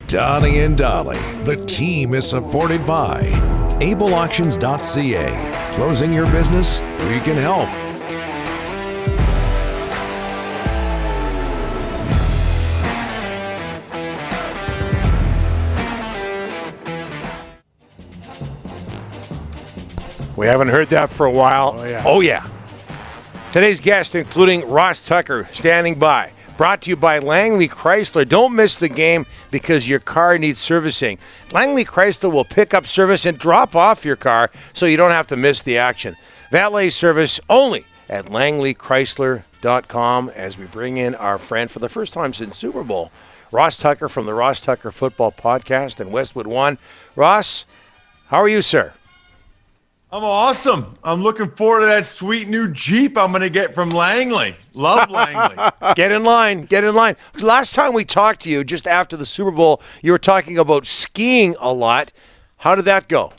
Donnie and Dolly, the team is supported by ableauctions.ca. Closing your business? We can help. We haven't heard that for a while. Oh, yeah. Today's guests, including Ross Tucker, standing by. Brought to you by Langley Chrysler. Don't miss the game because your car needs servicing. Langley Chrysler will pick up service and drop off your car so you don't have to miss the action. Valet service only at langleychrysler.com as we bring in our friend for the first time since Super Bowl, Ross Tucker from the Ross Tucker Football Podcast and Westwood One. Ross, how are you, sir? I'm awesome. I'm looking forward to that sweet new Jeep I'm going to get from Langley. Love Langley. Get in line. Get in line. Last time we talked to you, just after the Super Bowl, you were talking about skiing a lot. How did that go?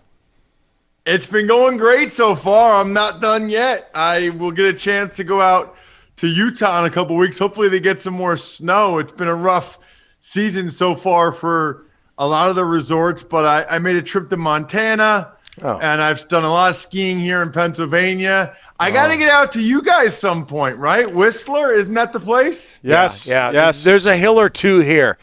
It's been going great so far. I'm not done yet. I will get a chance to go out to Utah in a couple weeks. Hopefully they get some more snow. It's been a rough season so far for a lot of the resorts, but I made a trip to Montana. Oh. And I've done a lot of skiing here in Pennsylvania. I got to get out to you guys some point, right? Whistler, isn't that the place? Yes. There's a hill or two here.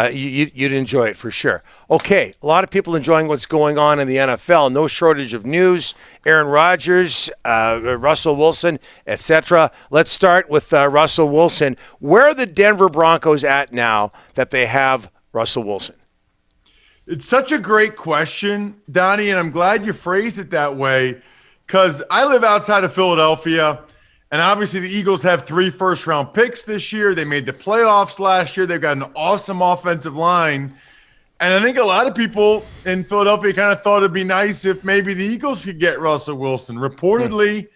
You'd enjoy it for sure. Okay, a lot of people enjoying what's going on in the NFL. No shortage of news. Aaron Rodgers, Russell Wilson, etc. Let's start with Russell Wilson. Where are the Denver Broncos at now that they have Russell Wilson? It's such a great question, Donnie, and I'm glad you phrased it that way because I live outside of Philadelphia, and obviously the Eagles have 3 first-round picks this year. They made the playoffs last year. They've got an awesome offensive line, and I think a lot of people in Philadelphia kind of thought it'd be nice if maybe the Eagles could get Russell Wilson. Reportedly,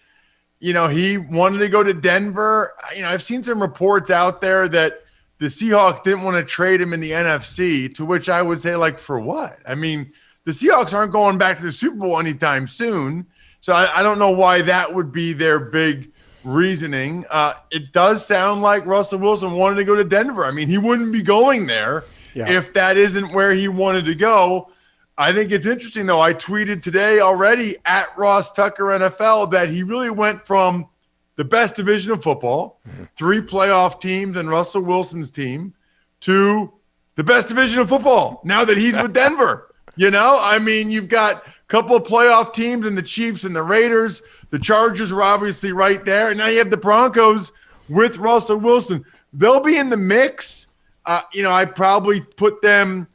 he wanted to go to Denver. I've seen some reports out there that the Seahawks didn't want to trade him in the NFC, to which I would say, for what? I mean, the Seahawks aren't going back to the Super Bowl anytime soon, so I don't know why that would be their big reasoning. It does sound like Russell Wilson wanted to go to Denver. I mean, he wouldn't be going there if that isn't where he wanted to go. I think it's interesting, though. I tweeted today already at Ross Tucker NFL that he really went from the best division of football, 3 playoff teams and Russell Wilson's team, to the best division of football now that he's with Denver. You've got a couple of playoff teams and the Chiefs and the Raiders. The Chargers are obviously right there. And now you have the Broncos with Russell Wilson. They'll be in the mix. I probably put them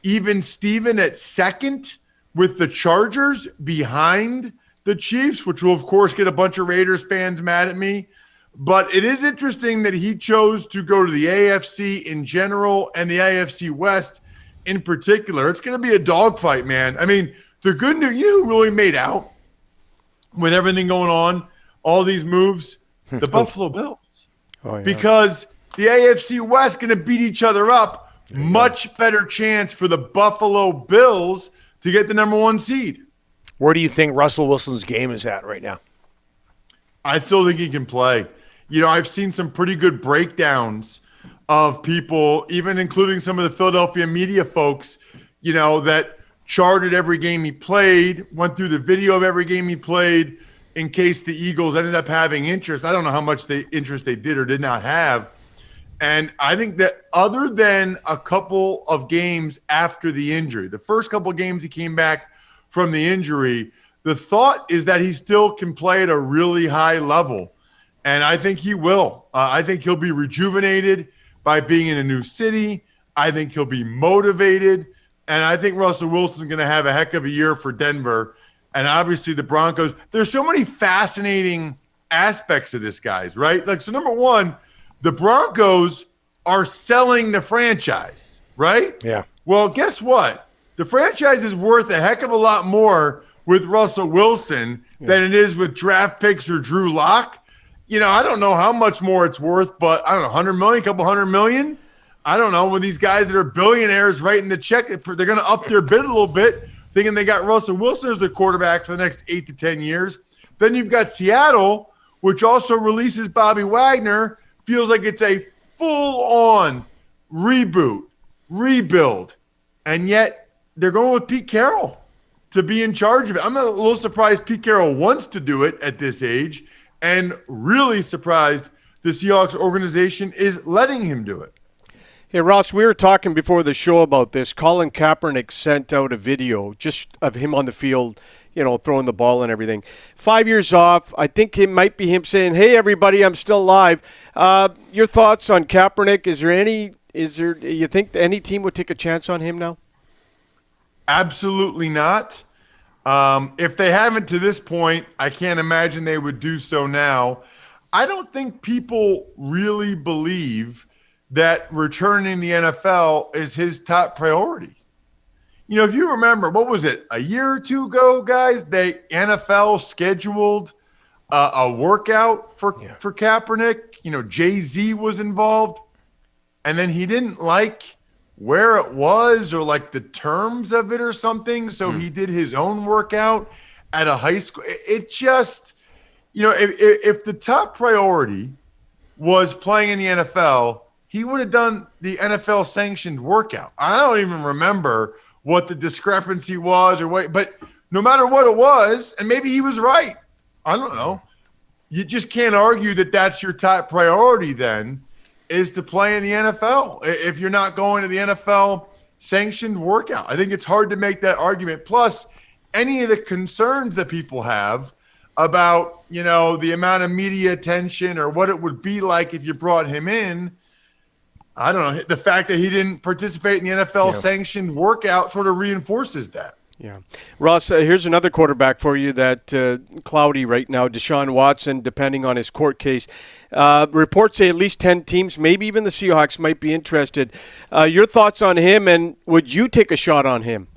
even Steven at second with the Chargers behind the Chiefs, which will, of course, get a bunch of Raiders fans mad at me. But it is interesting that he chose to go to the AFC in general and the AFC West in particular. It's going to be a dogfight, man. I mean, the good news, who really made out with everything going on, all these moves? The Buffalo Bills. Oh, yeah. Because the AFC West going to beat each other up. Much better chance for the Buffalo Bills to get the number 1 seed. Where do you think Russell Wilson's game is at right now? I still think he can play. I've seen some pretty good breakdowns of people, even including some of the Philadelphia media folks, that charted every game he played, went through the video of every game he played in case the Eagles ended up having interest. I don't know how much interest they did or did not have. And I think that other than a couple of games after the injury, the first couple of games he came back from the injury, the thought is that he still can play at a really high level. And I think he will. I think he'll be rejuvenated by being in a new city. I think he'll be motivated. And I think Russell Wilson's going to have a heck of a year for Denver. And obviously the Broncos, there's so many fascinating aspects of this, guys, right? So number one, the Broncos are selling the franchise, right? Yeah. Well, guess what? The franchise is worth a heck of a lot more with Russell Wilson than it is with draft picks or Drew Lock. I don't know how much more it's worth, but I don't know, 100 million, a couple $100 million. I don't know. With these guys that are billionaires writing the check, they're going to up their bid a little bit, thinking they got Russell Wilson as their quarterback for the next 8 to 10 years. Then you've got Seattle, which also releases Bobby Wagner. Feels like it's a full-on reboot, rebuild, and yet they're going with Pete Carroll to be in charge of it. I'm a little surprised Pete Carroll wants to do it at this age, and really surprised the Seahawks organization is letting him do it. Hey, Ross, we were talking before the show about this. Colin Kaepernick sent out a video just of him on the field, throwing the ball and everything. 5 years off. I think it might be him saying, "Hey, everybody, I'm still alive." Your thoughts on Kaepernick? You think any team would take a chance on him now? Absolutely not. If they haven't to this point, I can't imagine they would do so now. I don't think people really believe that returning the NFL is his top priority. If you remember, what was it, a year or two ago, guys, the NFL scheduled a workout for Kaepernick. Jay-Z was involved, and then he didn't like where it was or like the terms of it or something, so he did his own workout at a high school. It just, if the top priority was playing in the NFL, he would have done the NFL sanctioned workout. I don't even remember what the discrepancy was or what, but no matter what it was, and maybe he was right, I don't know. You just can't argue that that's your top priority then, is to play in the NFL if you're not going to the NFL sanctioned workout. I think it's hard to make that argument. Plus, any of the concerns that people have about, the amount of media attention or what it would be like if you brought him in, I don't know. The fact that he didn't participate in the NFL sanctioned workout sort of reinforces that. Yeah. Ross, here's another quarterback for you that cloudy right now, Deshaun Watson, depending on his court case. Reports say at least 10 teams, maybe even the Seahawks, might be interested. Your thoughts on him, and would you take a shot on him?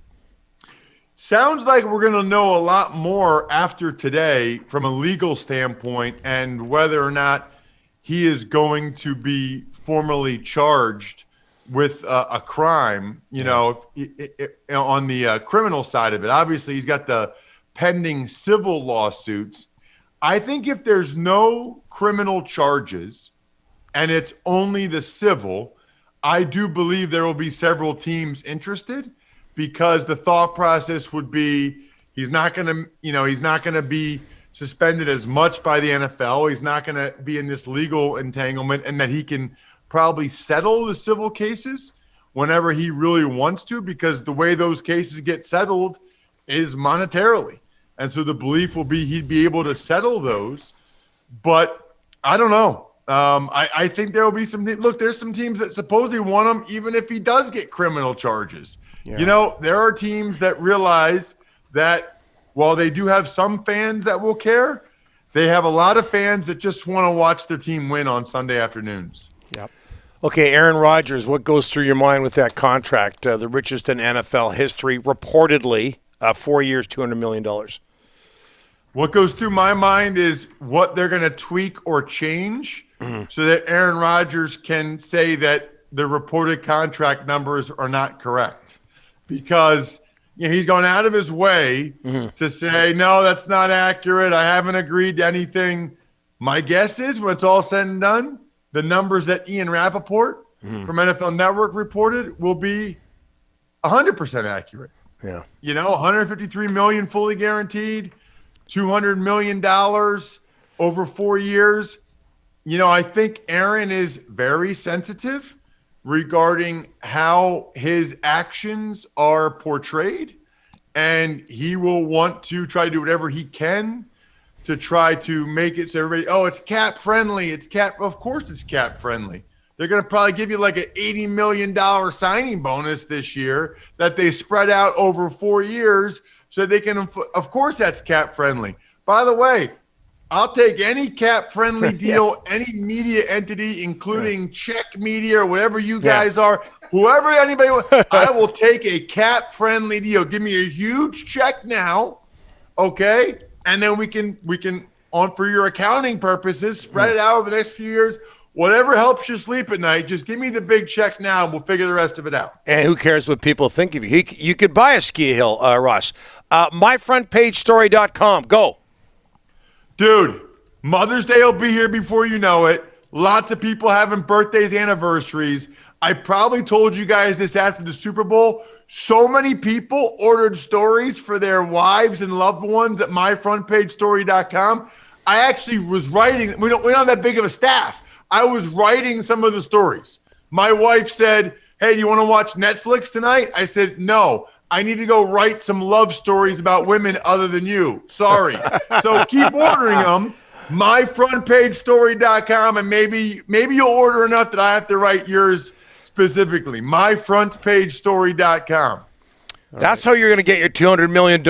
Sounds like we're going to know a lot more after today from a legal standpoint and whether or not he is going to be formally charged with a crime, on the criminal side of it. Obviously, he's got the pending civil lawsuits. I think if there's no criminal charges and it's only the civil, I do believe there will be several teams interested, because the thought process would be he's not going to be suspended as much by the NFL. He's not going to be in this legal entanglement, and that he can probably settle the civil cases whenever he really wants to, because the way those cases get settled is monetarily. And so the belief will be he'd be able to settle those. But I don't know. I think there will be some – look, there's some teams that supposedly want him even if he does get criminal charges. Yeah. There are teams that realize that while they do have some fans that will care, they have a lot of fans that just want to watch their team win on Sunday afternoons. Yep. Okay, Aaron Rodgers, what goes through your mind with that contract? The richest in NFL history, reportedly, 4 years, $200 million. What goes through my mind is what they're going to tweak or change so that Aaron Rodgers can say that the reported contract numbers are not correct. Because he's gone out of his way to say, no, that's not accurate. I haven't agreed to anything. My guess is when it's all said and done, the numbers that Ian Rappaport from NFL Network reported will be 100% accurate. Yeah. $153 million fully guaranteed, $200 million over 4 years. I think Aaron is very sensitive regarding how his actions are portrayed, and he will want to try to do whatever he can to try to make it so everybody, it's cap friendly. Of course it's cap friendly. They're going to probably give you like an $80 million signing bonus this year that they spread out over 4 years so they can, of course that's cap friendly. By the way, I'll take any cap friendly deal, any media entity, including Czech media or whatever you guys are, anybody, I will take a cap friendly deal. Give me a huge check now. Okay. And then we can on for your accounting purposes, spread it out over the next few years. Whatever helps you sleep at night, just give me the big check now, and we'll figure the rest of it out. And who cares what people think of you? You could buy a ski hill, Ross. MyFrontPageStory.com. Go. Dude, Mother's Day will be here before you know it. Lots of people having birthdays, anniversaries. I probably told you guys this after the Super Bowl. So many people ordered stories for their wives and loved ones at myfrontpagestory.com. I actually was writing. We don't have that big of a staff. I was writing some of the stories. My wife said, "Hey, do you want to watch Netflix tonight?" I said, "No. I need to go write some love stories about women other than you. Sorry." So keep ordering them. myfrontpagestory.com, and maybe you'll order enough that I have to write yours specifically. myfrontpagestory.com. That's how you're going to get your $200 million,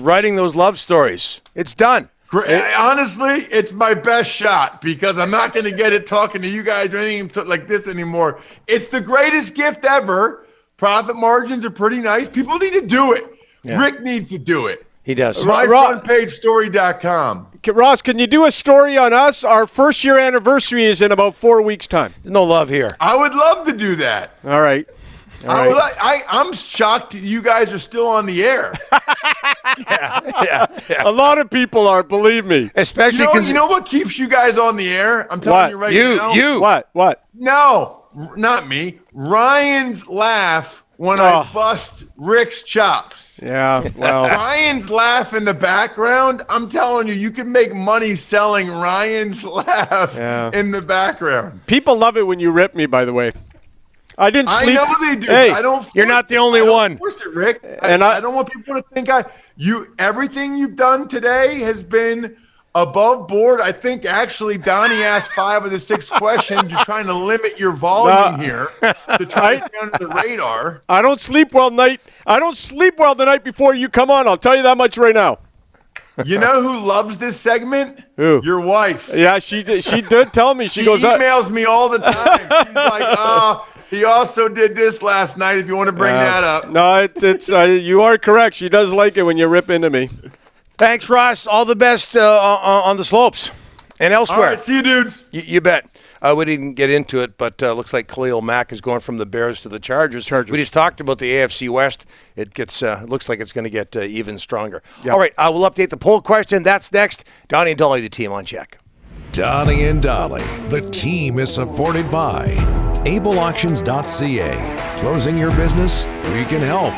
writing those love stories. It's done. Honestly, it's my best shot because I'm not going to get it talking to you guys or anything like this anymore. It's the greatest gift ever. Profit margins are pretty nice. People need to do it. Yeah. Rick needs to do it. He does. myfrontpagestory.com. Ross, can you do a story on us? Our first-year anniversary is in about 4 weeks' time. No love here. I would love to do that. All right. I'm shocked you guys are still on the air. Yeah. A lot of people are, believe me. Especially you know what keeps you guys on the air? I'm telling you right now. You. What? No, not me. Ryan's laugh when I bust Rick's chops. Yeah, well. Ryan's laugh in the background, I'm telling you, you can make money selling Ryan's laugh in the background. People love it when you rip me, by the way. I didn't sleep. I know they do. Hey, I don't. You're not the only one. Of course, Rick. I don't want people to think everything you've done today has been above board. I think actually Donnie asked 5 of the 6 questions. You're trying to limit your volume here to try to stay under the radar. I don't sleep well the night before you come on. I'll tell you that much right now. You know who loves this segment? Who? Your wife. Yeah, she did tell me. She emails me all the time. She's like, he also did this last night. If you want to bring that up. No, it's you are correct. She does like it when you rip into me. Thanks, Ross. All the best on the slopes and elsewhere. All right, see you, dudes. You bet. We didn't get into it, but looks like Khalil Mack is going from the Bears to the Chargers. We just talked about the AFC West. It gets looks like it's going to get even stronger. Yep. All right, we'll update the poll question. That's next. Donnie and Dolly, the team on check. Donnie and Dolly, the team is supported by AbleAuctions.ca. Closing your business? We can help.